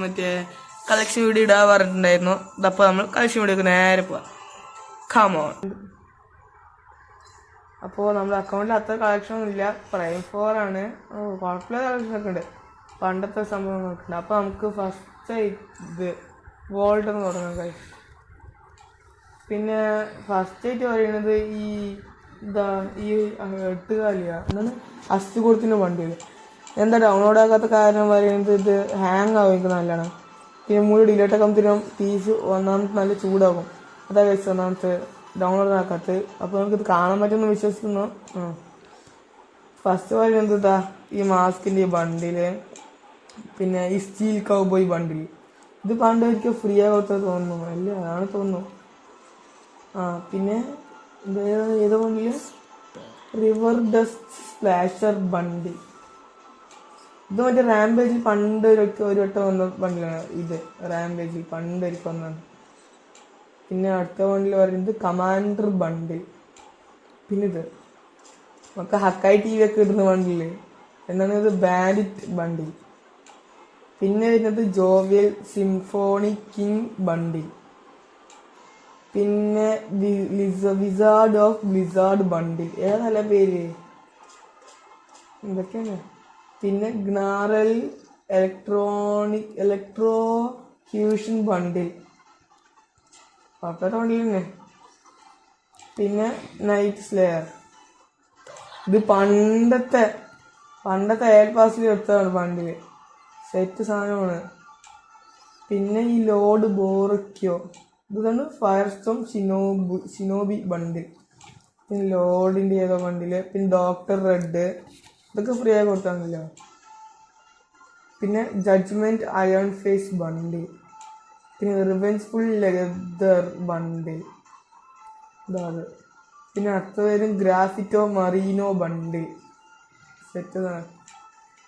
മറ്റേ collection video ഇടാൻ പറഞ്ഞിട്ടുണ്ടായിരുന്നു. അപ്പോൾ നമ്മൾ കളക്ഷൻ വീഡിയോക്ക് നേരെ പോവാം. കമോൺ. അപ്പോൾ നമ്മുടെ അക്കൗണ്ടിൽ അത്ര കളക്ഷൻ ഒന്നും ഇല്ല. പ്രൈം 4 ആണ്. കുഴപ്പമില്ല, കളക്ഷനൊക്കെ ഉണ്ട്, പണ്ടത്തെ സംഭവങ്ങളൊക്കെ ഉണ്ട്. അപ്പോൾ നമുക്ക് ഫസ്റ്റ് ഇത് വോൾട്ട് എന്ന് തുടങ്ങാം കഴിയും. പിന്നെ ഫസ്റ്റ് ആയിട്ട് പറയുന്നത് ഈ 8 കാലിയ എന്താണ് അസ്ഥി കൊടുത്തിൻ്റെ വണ്ടിയിൽ എന്താ ഡൗൺലോഡ് ആക്കാത്ത കാരണം പറയുന്നത് ഇത് ഹാങ് ആവും. എനിക്ക് നല്ലതാണ്. പിന്നെ മുഴുവൻ ഡിലേറ്റ് ആക്കുമ്പോഴത്തേനും പീസ് ഒന്നാമത്തെ നല്ല ചൂടാകും. അതാ കഴിച്ച് ഒന്നാമത്തെ ഡൗൺലോഡ് ആക്കാത്തത്. അപ്പോൾ നമുക്കിത് കാണാൻ പറ്റുമെന്ന് വിശ്വസിക്കുന്നു. ഫസ്റ്റ് പറയുന്നത് ഇതാ ഈ മാസ്കിൻ്റെ ഈ ബണ്ടിൽ, പിന്നെ ഈ സ്റ്റീൽ കൗബോയ് ബണ്ടിൽ. ഇത് പണ്ട് ഒരിക്കൽ ഫ്രീ ആയി കൊടുത്തത് തോന്നുന്നു, അല്ല അതാണ് തോന്നുന്നു. പിന്നെ ഏതോ ബണ്ടിൽ റിവർ ഡസ്റ്റ് സ്പ്ലാഷർ ബണ്ടിൽ. ഇത് മറ്റേ റാംപേജിൽ പണ്ട് ഒരു വട്ടം വന്ന ബണ്ടിലാണ്. ഇത് റാംപേജിൽ പണ്ട് ഒരിക്കൽ വന്നതാണ്. പിന്നെ അടുത്ത ബണ്ടിൽ പറയുന്നത് കമാൻഡർ ബണ്ടിൽ. പിന്നെ ഇത് നമുക്ക് ഹക്കായി TV ഒക്കെ ഇടുന്ന ബണ്ടിൽ എന്താണ് ഇത് ബാൻഡിറ്റ് ബണ്ടിൽ. പിന്നെ വരുന്നത് ജോവിയൽ സിംഫോണി കിങ് ബണ്ടിൽ. പിന്നെ വിസാർഡ് ഓഫ് ബ്ലിസാർഡ് ബണ്ടിൽ. ഏതാ നല്ല പേര്, എന്തൊക്കെയാണ്. പിന്നെ ഗ്നാറൽ ഇലക്ട്രോ ഫ്യൂഷൻ ബണ്ടിൽ, പപ്പത്തെ ബണ്ടിൽ തന്നെ. പിന്നെ നൈറ്റ് സ്ലെയർ, ഇത് പണ്ടത്തെ അയൽ പാസിൽ എടുത്തതാണ് ബണ്ടിൽ, സെറ്റ് സാധനമാണ്. പിന്നെ ഈ ലോഡ് ബോറയ്ക്കോ, ഇതാണ് ഫയർ സ്റ്റോം ഷിനോബി ബണ്ടിൽ. പിന്നെ ലോഡിൻ്റെ ഏതോ ബണ്ടിൽ. പിന്നെ ഡോക്ടർ റെഡ്, ഇതൊക്കെ ഫ്രീ ആയി കൊടുത്താണല്ലോ. പിന്നെ ജഡ്ജ്മെൻറ്റ് അയൺ ഫേസ് ബണ്ടിൽ. പിന്നെ റിവെഞ്ച്ഫുൾ ലെതർ ബണ്ടിൽ, ഇതാണ്. പിന്നെ അടുത്ത പേരും ഗ്രാഫിറ്റോ മറീനോ ബണ്ടിൽ, സെറ്റ്.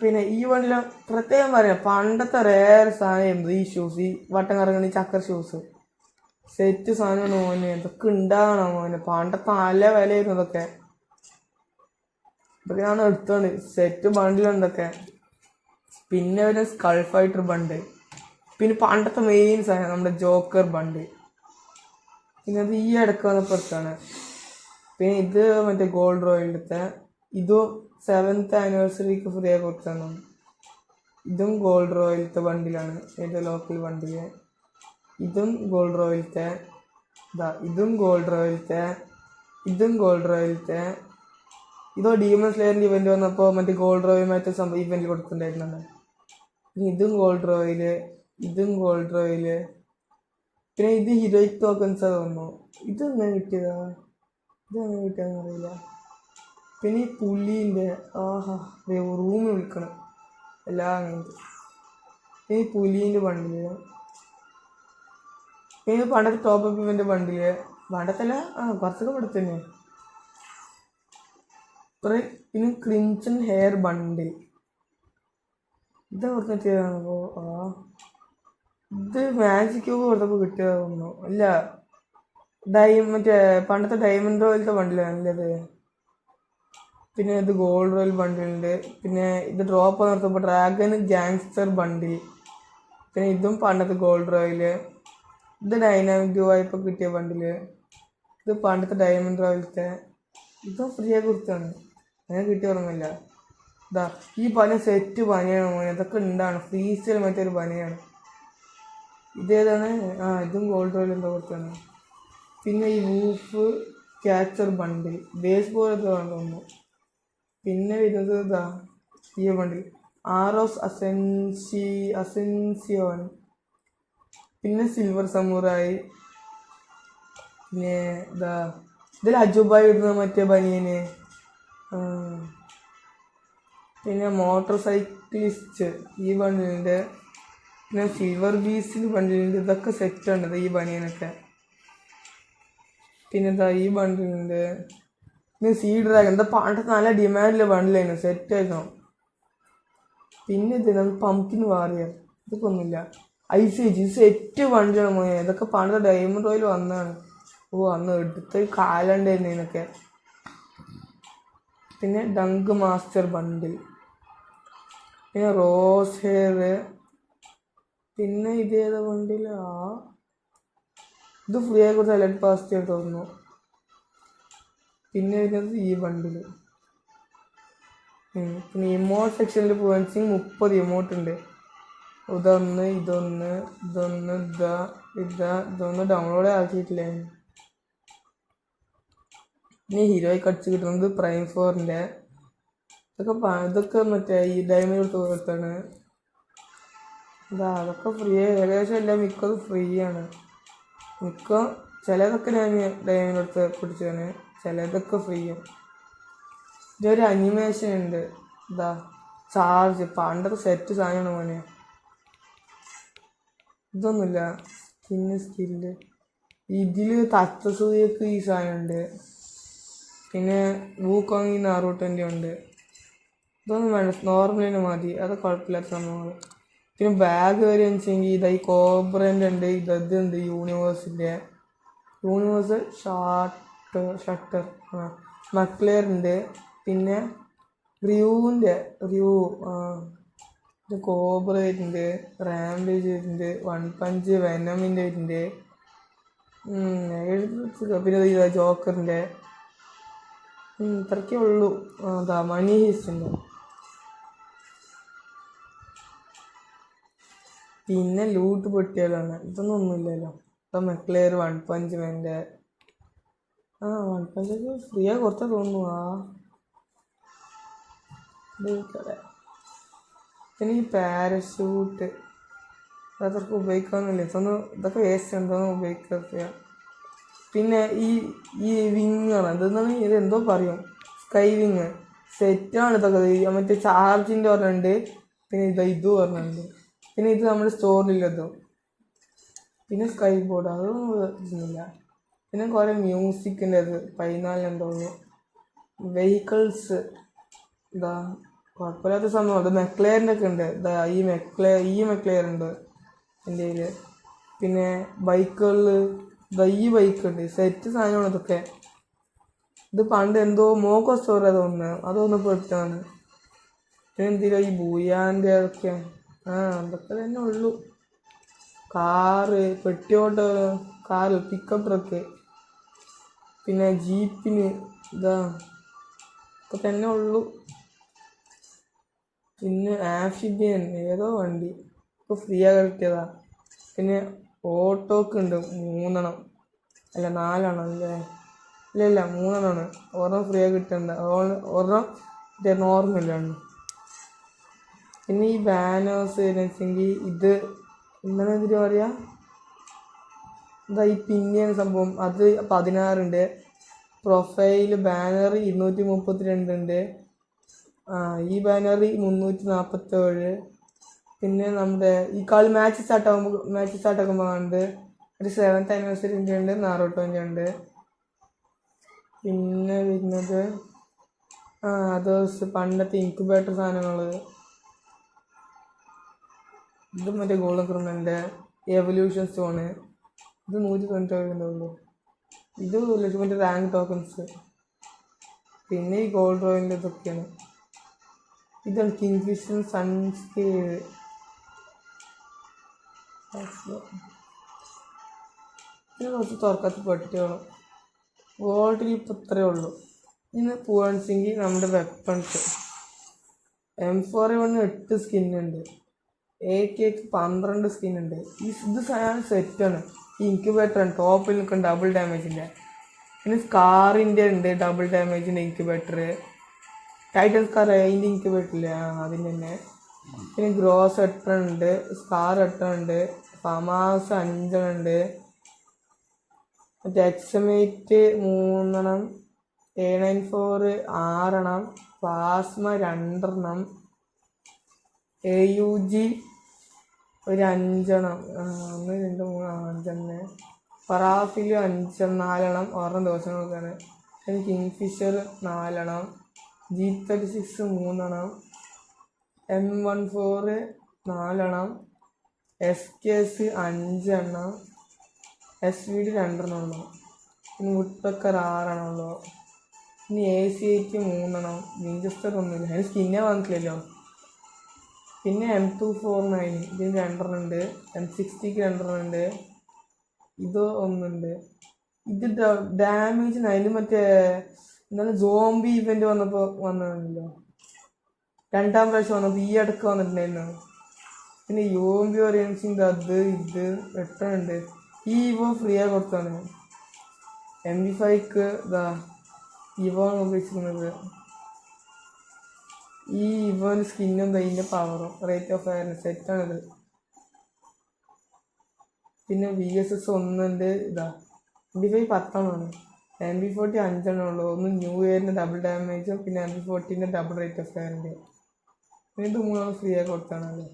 പിന്നെ ഈ ബണ്ടിൽ പ്രത്യേകം പറയാം, പണ്ടത്തെ റേർ സാധനമായിരുന്നു ഈ ഷൂസ്, ഈ വട്ടം കറങ്ങുന്ന ചക്കർ ഷൂസ്. സെറ്റ് സാധനമാണ് മോനെ, ഇതൊക്കെ ഉണ്ടാകണം മോനെ. പണ്ടത്തെ നല്ല വിലയായിരുന്നു ഇതൊക്കെ. ഇതൊക്കെ ഞാൻ എടുത്തോണ്ട് സെറ്റ് ബണ്ടിലുണ്ടൊക്കെ. പിന്നെ ഒരു സ്കൾ ഫൈറ്റർ ബണ്ട്. പിന്നെ പണ്ടത്തെ മെയിൻ സാധനം നമ്മുടെ ജോക്കർ ബണ്ട്. പിന്നെ അത് ഈ ഇടയ്ക്ക് വന്നപ്പോഴത്താണ്. പിന്നെ ഇത് മറ്റേ ഗോൾഡ് റോയിലത്തെ, ഇതും 7th ആനിവേഴ്സറിക്ക് ഫ്രീ ആയി കൊടുത്താണ്. ഇതും ഗോൾഡ് റോയിലത്തെ ബണ്ടിലാണ്, ഏത് ലോക്കൽ ബണ്ടിൽ. ഇതും ഗോൾഡ് റോയിലത്തെ, ഇതും ഗോൾഡ് റോയിലത്തെ, ഇതും ഗോൾഡ് റോയിലത്തെ. ഇതോ ഡീമൺ സ്ലെയറിൻ്റെ ഇവൻറ്റ് വന്നപ്പോൾ മറ്റേ ഗോൾഡ് റോയിൽ മറ്റേ സംഭവം ഇവൻറ്റിൽ കൊടുത്തിട്ടുണ്ടായിരുന്നുണ്ട്. പിന്നെ ഇതും ഗോൾഡ് റോയിൽ, ഇതും ഗോൾഡ് റോയിൽ. പിന്നെ ഇത് ഹീറോയിക് ടോക്കൺസ് തോന്നുന്നു. ഇതെങ്ങനെ കിട്ടിയതാ, ഇതെങ്ങനെ കിട്ടിയതെന്ന് അറിയില്ല. പിന്നെ ഈ പുലീൻ്റെ റൂമിൽ വിളിക്കണം എല്ലാം അങ്ങനത്തെ. പിന്നെ ഈ പുലീൻ്റെ ബണ്ടിൽ. പിന്നെ പണ്ടത്തെ ടോപ്പ് അപ്പ് ഇവൻ്റെ ബണ്ടിൽ, പണ്ടത്തല്ല കുറച്ചൊക്കെ പഠിച്ചു തന്നെ. പിന്നെ ക്രിംസൺ ഹെയർ ബണ്ടിൽ, ഇത് കൊടുത്തിട്ട് ഇത് മാജിക് ക്യൂബ് കൊടുത്തപ്പോൾ കിട്ടിയത് തോന്നുന്നു. അല്ല മറ്റേ പണ്ടത്തെ ഡയമണ്ട് റോയിലത്തെ ബണ്ടിലാണല്ലത്. പിന്നെ ഇത് ഗോൾഡ് റോയൽ ബണ്ടിലുണ്ട്. പിന്നെ ഇത് ഡ്രോപ്പ് നിർത്തപ്പോൾ ഡ്രാഗൺ ഗാങ്സ്റ്റർ ബണ്ടിൽ. പിന്നെ ഇതും പണ്ടത്തെ ഗോൾഡ് റോയിൽ. ഇത് ഡൈനാമിക് ഡ്യൂവായപ്പോൾ കിട്ടിയ ബണ്ടിൽ. ഇത് പണ്ടത്തെ ഡയമണ്ട് റോയിലത്തെ. ഇതും ഫ്രീ ആയി കൊടുത്താണ്, അങ്ങനെ കിട്ടിയ ഓർമ്മയില്ല. ഈ പന സെറ്റ് പനിയാണ് മോനെ, ഇതൊക്കെ ഉണ്ടാണ് ഫ്രീസിൽ മറ്റൊരു പനിയാണ്. ഇതേതാണ്, ഇതും ഗോൾഡ് റോയിൽ എന്തോ കൊടുത്താണ്. പിന്നെ ഈ വൂഫ് ക്യാച്ചർ ബണ്ടിൽ, ബേസ് ബോൾ ഒക്കെ തോന്നുന്നു. പിന്നെ വരുന്നത് ഈ ബണ്ടിൽ ആറോസ് അസെൻസിയോൺ. പിന്നെ സിൽവർ സമുറായി. പിന്നെ ഇതിൽ അജുബായി ഇടുന്ന മറ്റേ ബനിയന്. പിന്നെ മോട്ടോർ സൈക്ലിസ്റ്റ് ഈ ബണ്ടിലുണ്ട്. പിന്നെ സിൽവർ ബീസിൽ ബണ്ടിലുണ്ട്. ഇതൊക്കെ സെറ്റാണ് ഈ ബനിയനൊക്കെ. പിന്നെ ഈ ബണ്ടിലുണ്ട്. പിന്നെ സീ ഡ്രാഗൺ, എന്താ പണ്ടത്തെ നല്ല ഡിമാൻഡിലെ ബണ്ടിലായിരുന്നു, സെറ്റായിരുന്നു. പിന്നെ ഇത് പംകിൻ വാറിയർ, ഇതൊക്കെ ഒന്നുമില്ല. ഐസ് ഏജ് സെറ്റ് ബണ്ടിലാണ് മോനെ, ഇതൊക്കെ പണ്ടത്തെ ഡയമണ്ട് റോയിൽ വന്നതാണ്. അന്ന് എടുത്ത് കാലുണ്ടായിരുന്നു ഇതിനൊക്കെ. പിന്നെ ഡങ്ക് മാസ്റ്റർ ബണ്ടിൽ. പിന്നെ റോസ് ഹെയർ, പിന്നെ ഇതേത് ബണ്ടിലാ? ഇത് ഫ്രീ ആയി കൊടുത്ത എലൈറ്റ് പാസ്റ്റ് ആയിട്ട് തോന്നുന്നു. പിന്നെ വരുന്നത് ഈ ബണ്ടില്. പിന്നെ ഇമോട്ട് സെക്ഷനിൽ പോകാൻ 30 ഇമോട്ട് ഉണ്ട്. ഇതൊന്ന് ഇതൊന്നും ഡൗൺലോഡ് ആക്കിയിട്ടില്ല. ഇനി ഹീറോയ്ക്ക് അടിച്ച് കിട്ടുന്നത് പ്രൈം 4ൻ്റെ. ഇതൊക്കെ മറ്റേ ഈ ഡയമണ്ട് കൊടുത്താണ്. അതൊക്കെ ഫ്രീ ആയി, ഏകദേശം എല്ലാം മിക്കതും ഫ്രീ ആണ്. ചിലതൊക്കെ ഞാൻ ഡയമണ്ട് കൊടുത്ത് പിടിച്ചാണ്, ചിലതൊക്കെ ഫ്രീയാണ്. ഇതൊരു അനിമേഷൻ ഉണ്ട്. ചാർജ് പണ്ടത്തെ സെറ്റ് സാധനമാണ് മോനെ. ഇതൊന്നുമില്ല. സ്കില്ല് ഇതിൽ തത്തസൂയക്ക് ഈ സാധനം ഉണ്ട്. പിന്നെ വൂക്കോങ്ങി നാറൂട്ടൻ്റെ ഉണ്ട്. ഇതൊന്നും വേണ്ട, നോർമലിന് മതി, അത് കുഴപ്പമില്ലാത്ത സംഭവങ്ങൾ. പിന്നെ ബാഗ് വരെയെന്ന് വെച്ചെങ്കിൽ ഇതായി കോബ്രൻ്റെ ഉണ്ട്, ഇതുണ്ട് യൂണിവേഴ്സൽ ഷട്ടർ മക്ലെയർ ഉണ്ട്. പിന്നെ റിയൂ കോബ്ര വരുന്നുണ്ട്, റാംബേജ് വരുന്നുണ്ട്, വൺ പഞ്ച് വെനമിൻ്റെ വരുന്നുണ്ട്. പിന്നെ ഇതാ ജോക്കറിൻ്റെ. ഇത്രയ്ക്കേ ഉള്ളൂ. മണി ഹീസ്റ്റുണ്ട്. പിന്നെ ലൂട്ട് പൊട്ടിയാലാണ്. ഇതൊന്നും ഒന്നുമില്ലല്ലോ. ഇപ്പം മെക്ലെയർ വൺ പഞ്ച് മാൻ്റെ വൺ പഞ്ച് ഫ്രീ ആയി കുറച്ചാ തോന്നുന്നു. പിന്നെ ഈ പാരഷൂട്ട് അതൊക്കെ ഉപയോഗിക്കാമെന്നില്ല. ഇതൊക്കെ വേസ്റ്റ് എന്തോന്നും ഉപയോഗിക്കുക. പിന്നെ ഈ വിങ്ങാണ്, എന്തെന്നാണ് ഇതെന്തോ പറയും, സ്കൈ വിങ് സെറ്റാണ്. ഇതൊക്കെ മറ്റേ ചാർജിൻ്റെ പറഞ്ഞിട്ടുണ്ട്. പിന്നെ ഇത് പറഞ്ഞിട്ടുണ്ട്. പിന്നെ ഇത് നമ്മുടെ സ്റ്റോറിലുള്ളതും. പിന്നെ സ്കൈ ബോർഡ് അതൊന്നും ഇല്ല. പിന്നെ കുറേ മ്യൂസിക്കിൻ്റെ അത് 14 തോന്നുന്നു. വെഹിക്കിൾസ് കുഴപ്പമില്ലാത്ത സംഭവം. അത് മെക്ലെയറിൻ്റെ ഒക്കെ ഉണ്ട്. ഈ മെക്ലെയർ ഉണ്ട് എൻ്റെ കയ്യിൽ. പിന്നെ ബൈക്കുകളിൽ ഈ ബൈക്കുണ്ട്, സെറ്റ് സാധനമാണ് ഇതൊക്കെ. ഇത് പണ്ട് എന്തോ മോക്കോ സ്റ്റോർ അതൊന്ന് പെട്ടാണ്. പിന്നെ എന്തിനാ ഈ ബൂയാൻ്റെ ഒക്കെ അതൊക്കെ തന്നെ ഉള്ളൂ. കാറ്, പെട്ടിയോട്ടോ കാറ്, പിക്കപ്പ് ട്രക്ക്, പിന്നെ ജീപ്പിന് ഇതൊക്കെ തന്നെ ഉള്ളൂ. പിന്നെ ആംഫിബിയൻ ഏതോ വണ്ടി ഇപ്പോൾ ഫ്രീ ആയി കിട്ടിയതാ. പിന്നെ ഓട്ടോക്ക് ഉണ്ട് 3 അല്ല 4 അല്ലേ? ഇല്ല 3 ഒരെണ്ണം ഫ്രീ ആയി കിട്ടുന്നുണ്ട്. ഒരെണ്ണം നോർമലാണ്. പിന്നെ ഈ ബാനേഴ്സ് വെച്ചെങ്കിൽ ഇത് എന്താണ് ഇതിന് പറയുക, ഈ പിന്നെയാണ് സംഭവം. അത് 16 ഉണ്ട്. പ്രൊഫൈൽ ബാനർ 232 ഉണ്ട്. ഈ ബാനർ 347. പിന്നെ നമ്മുടെ ഈ കളി മാച്ച് സ്റ്റാർട്ടാക്കുമ്പോൾ ഉണ്ട് ഒരു 7th ആനിവേഴ്സറിൻ്റെ ഉണ്ട്, നാറൂട്ടോൻ്റെ ഉണ്ട്. പിന്നെ വരുന്നത് അതേഴ്സ് പണ്ടത്തെ ഇൻക്യുബേറ്റർ സാധനങ്ങൾ. ഇത് മറ്റേ ഗോൾഡൻ ക്രിമിനലിൻ്റെ എവല്യൂഷൻ സ്റ്റോണ്. ഇത് 197 ഉള്ളൂ. ഇത് മറ്റേ റാങ്ക് ടോക്കൺസ്. പിന്നെ ഈ ഗോൾഡ് റോയിൻ്റെ ഇതൊക്കെയാണ്. ഇതാണ് കിങ് ഫിഷർ സൺസ്കേഡ്. പിന്നെ കുറച്ച് തുറക്കാത്ത പെട്ടികളും. ഗോൾഡിൽ ഇപ്പോൾ ഇത്രയേ ഉള്ളൂ. ഇന്ന് പോവാണെച്ചെങ്കിൽ നമ്മുടെ വെപ്പൺസ് M4A1 8 സ്കിന്നുണ്ട്, AK 12 സ്കിന്നുണ്ട്. ഇത് സാധനം സെറ്റാണ്. ഈ ഇൻക്യുബേറ്ററാണ് ടോപ്പിൽ നിൽക്കുന്ന ഡബിൾ ഡാമേജിൻ്റെ. പിന്നെ സ്കാറിൻ്റെ ഉണ്ട് ഡബിൾ ഡാമേജിൻ്റെ ഇൻക്യുബേറ്റർ. ടൈറ്റൻ സ്കാർ അതിൻ്റെ ഇൻക്യുബേറ്ററില്ലേ അതിൻ്റെ തന്നെ. പിന്നെ ഗ്രോസ് 8 ഉണ്ട്, സ്കാർ 8 ഉണ്ട്, ഫമാസ് 5 ഉണ്ട്, മറ്റേ എക്സമേറ്റ് 3, A94 6, പ്ലാസ്മ 2, AUG ഒരു 5, 1 2 3 5, ഫറാഫിൽ 5 4 ഓരോ ദിവസങ്ങൾക്കാണ്. പിന്നെ king Fisher 4, G36 3, M14 4, SKS 5, SVD 2, പിന്നെ വുഡ്പെക്കർ 6 പിന്നെ AC8 3, വിഞ്ചസ്റ്റർ ഒന്നുമില്ല. അതിന് സ്കിന്നേ വാങ്ങിക്കില്ലല്ലോ. പിന്നെ M249 ഇതിന് 2 ഉണ്ട്, M60ക്ക് 2 ഉണ്ട്, ഇത് ഒന്നുണ്ട്. ഇത് ഡാമേജിന് അതിന് മറ്റേ എന്താണ് സോംബി ഇവന്റ് വന്നപ്പോൾ വന്നതാണല്ലോ, 2ാം പ്രാവശ്യം വന്നപ്പോൾ ഈ അടുക്ക് വന്നിട്ടുണ്ടായിരുന്നു. പിന്നെ യോംബി ഓറിയൻസിൻ്റെ അത് ഇത് 8 ഉണ്ട്. ഈ ഇവോ ഫ്രീ ആയി കൊടുത്താണ്. MP5ക്ക് ഇതാ ഇവോ ആണ് ഉപയോഗിച്ചിരുന്നത്. ഈ ഇവോൻ്റെ സ്കിന്നും ഇതിൻ്റെ പവറും റേറ്റ് ഓഫ് ഫയറിന് സെറ്റാണിത്. പിന്നെ VSS 1 ഉണ്ട്. ഇതാ MP5 10 MP40 5 ഉള്ളൂ. ഒന്ന് ന്യൂ ഇയറിൻ്റെ ഡബിൾ ഡാമേജും പിന്നെ MP40ൻ്റെ ഡബിൾ റേറ്റ് ഓഫ് ഫയറിൻ്റെ. പിന്നെ ഇത് 3 ഫ്രീ ആയി കൊടുത്താണല്ലോ.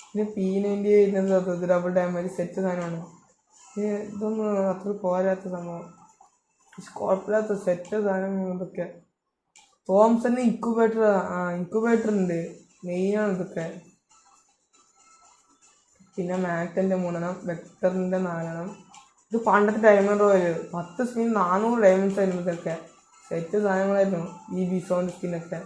പിന്നെ P90 വരുന്നത് ഡബിൾ ഡാമേജ് സെറ്റ് സാധനമാണ്. പിന്നെ ഇതൊന്നും അത്ര പോരാത്ത സംഭവം, കുഴപ്പമില്ലാത്ത സെറ്റ് സാധനം. ഇതൊക്കെ തോംസണിന് ഇൻക്യുബേറ്റർ ഉണ്ട്, മെയിനാണ് ഇതൊക്കെ. പിന്നെ മാക്ടൻ്റെ 3 വെക്ടറിൻ്റെ 4. ഇത് പണ്ടത്തെ ഡയമണ്ട് റോയൽ 10 സ്പിൻ 400 ഡയമണ്ട്സ് ആയിരുന്നു. ഇതൊക്കെ സെറ്റ് സാധനങ്ങളായിരുന്നു. ഈ ബിസോൻ്റെ സ്പിന്നൊക്കെ.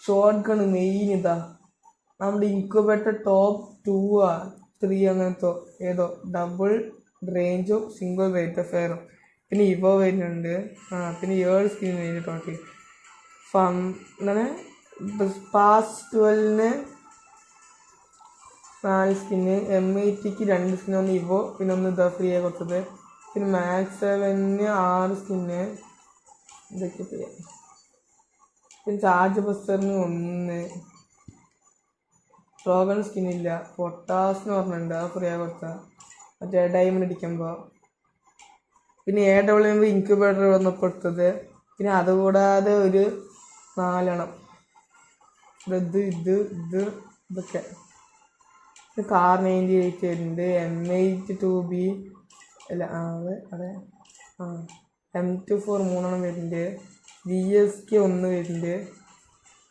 ഷോർട്ട് ഗൺ മെയിൻ ഇതാ. നമ്മുടെ ഇൻക്യുബേറ്റർ ടോപ്പ് 2 3 അങ്ങനത്തെ ഏതോ ഡബിൾ റേഞ്ചും സിംഗിൾ റേറ്റ് ഓഫ് ഫയറും. പിന്നെ ഇവോ വരുന്നുണ്ട്. പിന്നെ 7 സ്കിൻ വരുന്നു ടോട്ടൽ. അങ്ങനെ പാസ് 12ന് 4 സ്കിന്ന്, M80ക്ക് 2 സ്കിന്ന്, ഒന്ന് ഇവോ പിന്നെ ഒന്ന് ഇതാ ഫ്രീ ആയി കൊടുത്തത്. പിന്നെ മാക്സ് 7ന് 6 സ്കിന്ന്, ഇതൊക്കെ ഫ്രീ. പിന്നെ ചാർജ് ബസ്റ്ററിന് 1, ഡ്രോഗൺ സ്കിന്നില്ല. പൊട്ടാസ് എന്ന് പറഞ്ഞിട്ടുണ്ട്, അത് ഫ്രീ ആയി കൊടുത്ത മറ്റേ ഡയമണ്ട് അടിക്കുമ്പോൾ. പിന്നെ AWM ഇൻക്യുബേറ്റർ വന്നപ്പോൾ എടുത്തത്. പിന്നെ അതുകൂടാതെ ഒരു 4 ഇതൊക്കെ. കാർ 98 വരുന്നുണ്ട്. M82B അല്ല അതെ M24 3 വരുന്നുണ്ട്. VSK 1 വരുന്നുണ്ട്.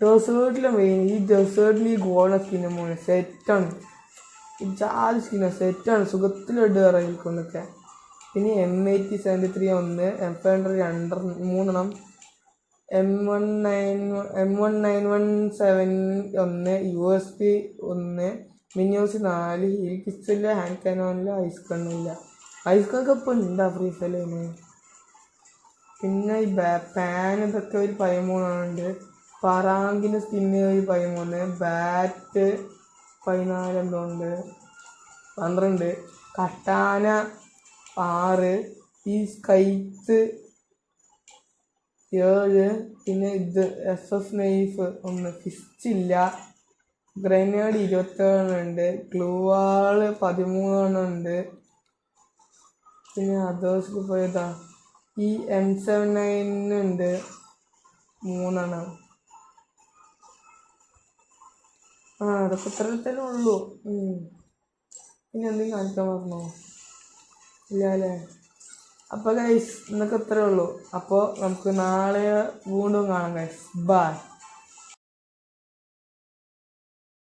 ഡെസേർട്ടിലും വരുന്നത്. ഈ ഡെസേർട്ടിൽ ഈ ഗോൾഡൻ സ്കിന്നും സെറ്റാണ്. ഈ ജാതി സ്കിന്നാണ്, സെറ്റാണ്. സുഖത്തിലിട്ട് ഇറങ്ങിക്കൊണ്ടൊക്കെ. പിന്നെ M8073 1, M500 2 M1917 1, USP 1, മിനിയോസ് 4, ഹീൽ പിസ്റ്റലില്ല, ഹാൻഡ് കാനോനില്ല, ഐസ് കണ്ണില്ല. ഐസ് കണ്ണൊക്കെ ഇപ്പോൾ ഉണ്ടാ ഫ്രീ ഫയറിന്. പിന്നെ ഈ പാൻ ഇതൊക്കെ ഒരു 13 ഉണ്ട്. പറാങ്കിൻ്റെ സ്കിന്ന് ഒരു 13, ബാറ്റ് 14 എന്തോ ഉണ്ട്, 12, കട്ടാന 6, ഈ സ്കൈത്ത് 7, പിന്നെ ഇത് SS നൈഫ് 1, ഫിസ്റ്റില്ല, ഗ്രനേഡ് 27 ഉണ്ട്, ഗ്ലൂവാള് 13 ഉണ്ട്. പിന്നെ അതേഴ്സിൽ പോയതാ ഈ M79 ഉണ്ട് 3. അതൊക്കെ ഇത്രത്തന്നെ ഉള്ളൂ. പിന്നെ എന്തെങ്കിലും കാണിക്കാൻ പറഞ്ഞോ? ഇല്ല അല്ലേ? അപ്പോൾ ഗൈസ് ഇന്നൊക്കെ ഇത്രേ ഉള്ളൂ. അപ്പോൾ നമുക്ക് നാളെ വീണ്ടും കാണാം ഗൈസ്. ബൈ.